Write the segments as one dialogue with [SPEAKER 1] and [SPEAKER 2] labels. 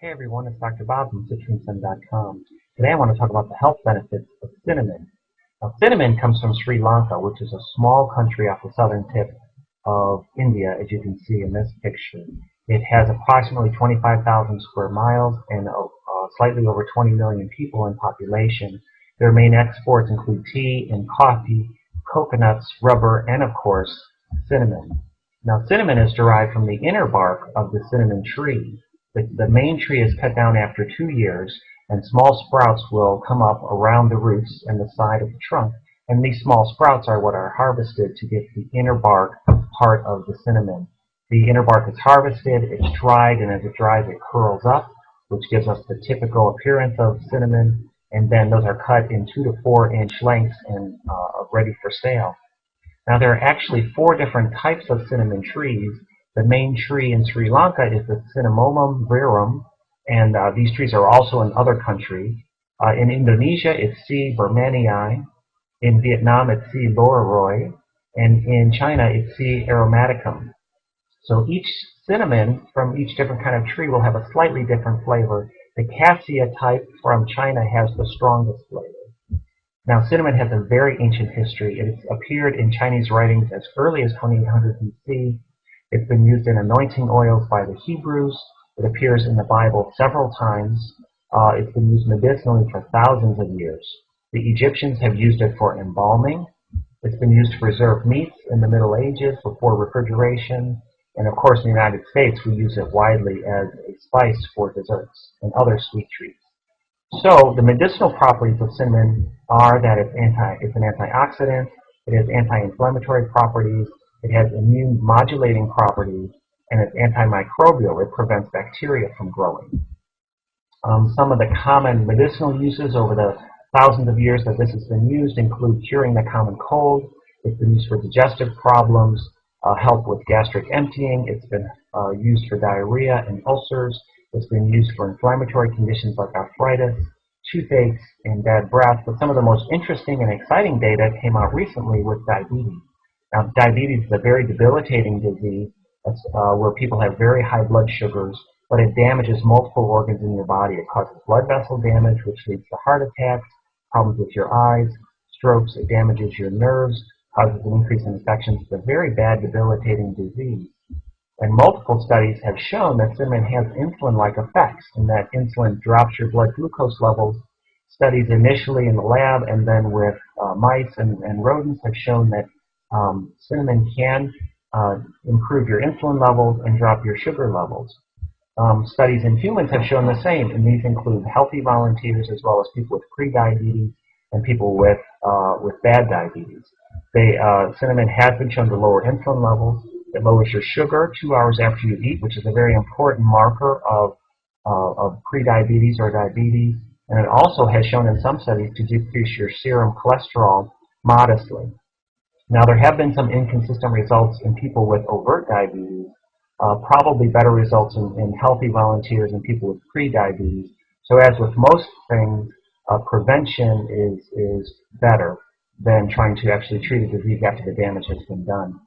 [SPEAKER 1] Hey everyone, it's Dr. Bob from CitronSun.com. Today I want to talk about the health benefits of cinnamon. Now, cinnamon comes from Sri Lanka, which is a small country off the southern tip of India, as you can see in this picture. It has approximately 25,000 square miles and slightly over 20 million people in population. Their main exports include tea and coffee, coconuts, rubber, and of course, cinnamon. Now, cinnamon is derived from the inner bark of the cinnamon tree. The main tree is cut down after 2 years, and small sprouts will come up around the roots and the side of the trunk. And these small sprouts are what are harvested to get the inner bark part of the cinnamon. The inner bark is harvested, it's dried, and as it dries it curls up, which gives us the typical appearance of cinnamon, and then those are cut in 2 to 4 inch lengths and ready for sale. Now there are actually 4 different types of cinnamon trees. The main tree in Sri Lanka is the Cinnamomum verum, and these trees are also in other countries. In Indonesia, it's C. bermanii. In Vietnam, it's C. lauroi. And in China, it's C. aromaticum. So each cinnamon from each different kind of tree will have a slightly different flavor. The cassia type from China has the strongest flavor. Now, cinnamon has a very ancient history. It has appeared in Chinese writings as early as 2800 BC. It's been used in anointing oils by the Hebrews. It appears in the Bible several times. It's been used medicinally for thousands of years. The Egyptians have used it for embalming. It's been used to preserve meats in the Middle Ages before refrigeration. And of course, in the United States, we use it widely as a spice for desserts and other sweet treats. So the medicinal properties of cinnamon are that it's an antioxidant, it has anti-inflammatory properties, it has immune modulating properties, and it's antimicrobial. It prevents bacteria from growing. Some of the common medicinal uses over the thousands of years that this has been used include curing the common cold. It's been used for digestive problems, help with gastric emptying. It's been used for diarrhea and ulcers. It's been used for inflammatory conditions like arthritis, toothaches, and bad breath. But some of the most interesting and exciting data came out recently with diabetes. Now, diabetes is a very debilitating disease where people have very high blood sugars, but it damages multiple organs in your body. It causes blood vessel damage, which leads to heart attacks, problems with your eyes, strokes. It damages your nerves, causes an increase in infections. It's a very bad, debilitating disease. And multiple studies have shown that cinnamon has insulin-like effects, and that insulin drops your blood glucose levels. Studies initially in the lab and then with mice and rodents have shown that cinnamon can improve your insulin levels and drop your sugar levels. Studies in humans have shown the same, and these include healthy volunteers as well as people with pre-diabetes and people with bad diabetes. Cinnamon has been shown to lower insulin levels. It lowers your sugar 2 hours after you eat, which is a very important marker of pre-diabetes or diabetes. And it also has shown in some studies to decrease your serum cholesterol modestly. Now, there have been some inconsistent results in people with overt diabetes, probably better results in healthy volunteers and people with pre-diabetes. So as with most things, prevention is better than trying to actually treat a disease after the damage has been done.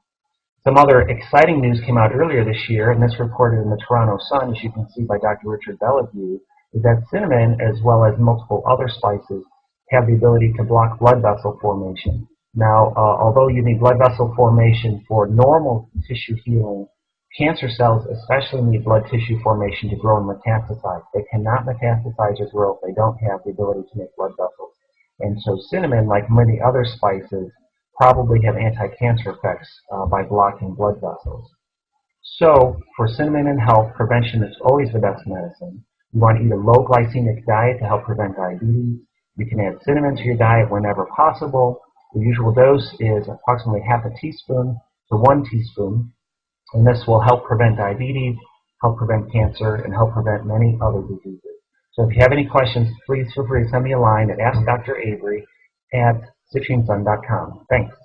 [SPEAKER 1] Some other exciting news came out earlier this year, and this reported in the Toronto Sun, as you can see by Dr. Richard Bellevue, is that cinnamon, as well as multiple other spices, have the ability to block blood vessel formation. Now, although you need blood vessel formation for normal tissue healing, cancer cells especially need blood tissue formation to grow and metastasize. They cannot metastasize or grow if they don't have the ability to make blood vessels. And so cinnamon, like many other spices, probably have anti-cancer effects by blocking blood vessels. So, for cinnamon and health, prevention is always the best medicine. You want to eat a low glycemic diet to help prevent diabetes. You can add cinnamon to your diet whenever possible. The usual dose is approximately half a teaspoon to 1 teaspoon, and this will help prevent diabetes, help prevent cancer, and help prevent many other diseases. So if you have any questions, please feel free to send me a line at AskDrAvery@CitronSun.com. Thanks.